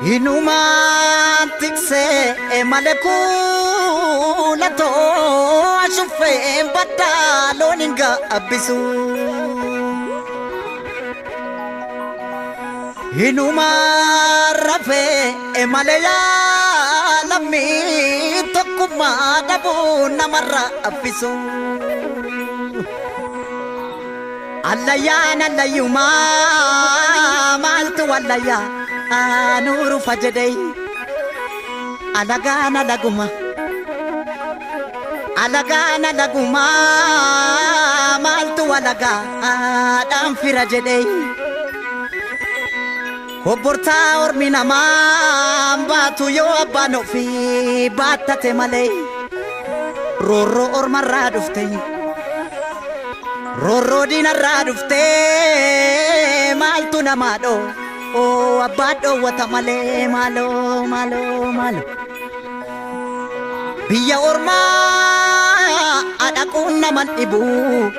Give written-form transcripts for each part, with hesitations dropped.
Inumaan tiksee malee kuulatoo ashuufee baddaa loon hin gaabbisu. Inumaan rafee malee yaalamii tokkummaa dhabuu namarraa abbisu. Allayyaan allayyumaa maaltu allayyaa nuru fajadai alagana laguma maltu alaga dan firajadai oborta ormina batu yo abano fi batate malay roro ormarra dufte roro dinarra dufte maltu namado oh abado wata male malo biya orma adakun naman ibu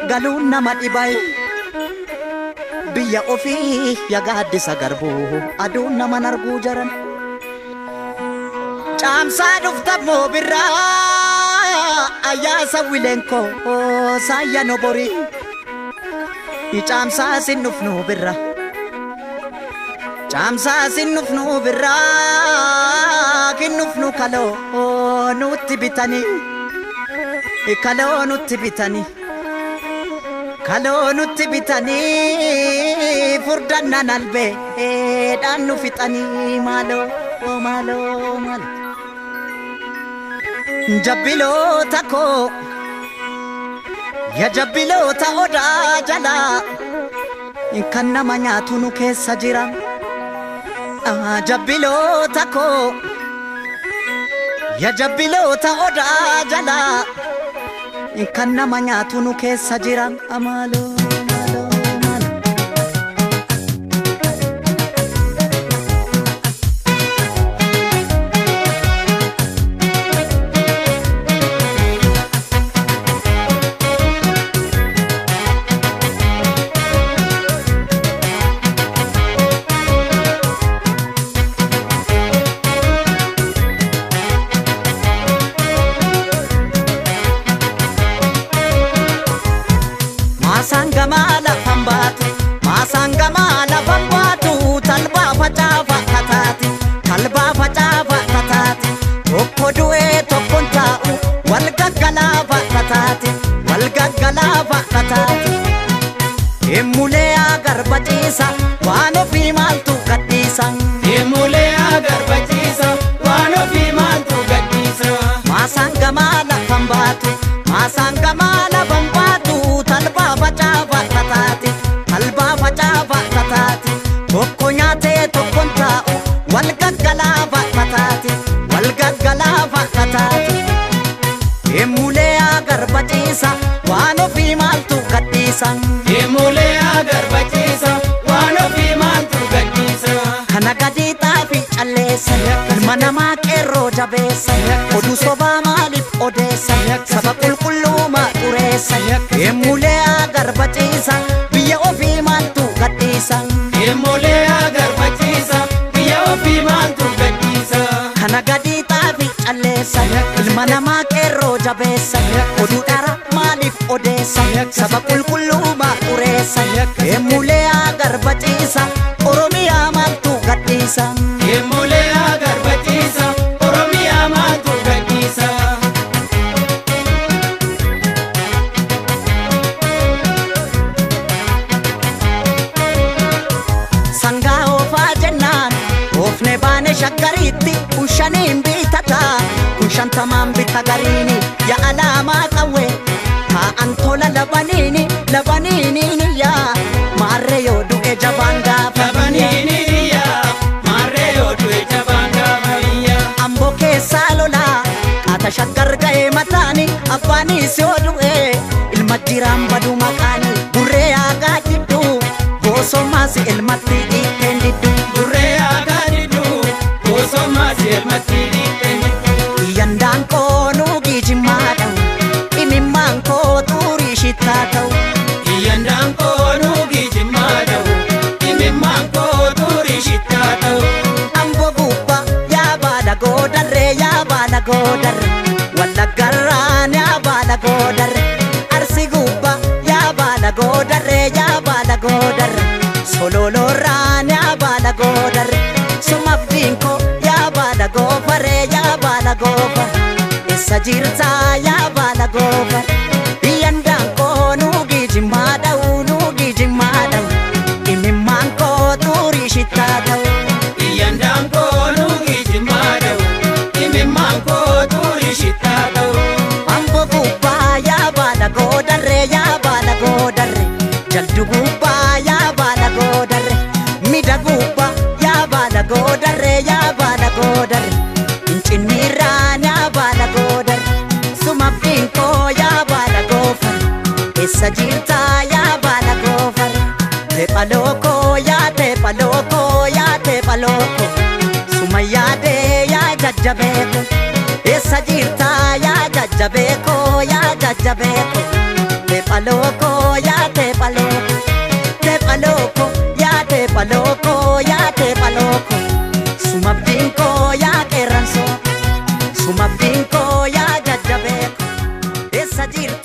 galun naman ibay biya ofi ya gadis agarbu adun naman argu jaran camsa dufta mo birra ayasa wilenko saya nobori camsa sinufnu birra Camsa sinufnu birra kinufnu kalo nutti bitani kalo nutti bitani furdanna nalbe dannu fitani malo jabbilo tako ya jabbilo ta oda jala kanna manyatu nu keessa jira jabbilota ko ya jabbilota oda jala kan nama nyaatu nu keessa jiran amalo Masangama la pambatu talba facafa katati tokko du'e tokkon taa'u wal gaggalafa katati emulee agarbachiisa waan ofii maaltu gadhiisa Masangama la pambatu talba facafa katati tokko nyaate tokkon taa'u wal gaggalafa katati emulee agarbachiisa waan ofii maaltu gadhiisa kana gadi xaafi calleessa ilma namaa qeerroo jabeessa oduu sobaa maaliif odeessa saba qulqulluumaa xureessa emulee agarbachiisa biyya ofii maaltu gadhiisa kana gadi xaafi calleessa ilma namaa qeerroo jabeessa oduu dhara maaliif odeessa saba qulqulluumaa xureessa emulee agarbachiisa oromiyaa maaltu gadhiisa shakkariitti kushaniin bitata kushantamaan bita gariini ya alaamaa qawwe taa'an tola labaniini yaa maarree yoo du'e jabaan gaafa amboo keessaa lolaa qaata shaggar ga'ee mataani abbaanis yoo du'e ilma jiraan baduu maqaani burree aagaa jiddu goosommaas ilmatti dhiiteen diddu Yandaan koo nuugi jimmaadha imimmaan koo xurii shittaa ta'u Amboo baala goofar eessa jirta yaa baala goofar yandaan koo nuugi jimmaa dha'u nuugi jimmaa dha'u imimmaan koo xurii shittaa ta'u yandaan koo nuugi jimmaa dha'u imimmaan koo xurii shittaa ta'u ambo gubbaa yaa baala goodarre yaa baala goodarre jaldu gubbaa yaa baala goodarre mida gubbaa yaa baala goodarre yaa baala goodarre incinniirraan yaa baala goodarre sumabdiin koo yaa baala goofar eessa jirta yaa baala goofar teephaloko yaa teephaloko yaa teephaloko suma yaadee yaa jajjabeeko eessa jirta yaa jajjabeeko yaa jajjabeeko teephaloko yaa teephaloko teephaloko yaa teephaloko yaa teephaloko sumabdiin koo yaa qeerransoo sumabdiin koo yaa jajjabeeko eessa jirta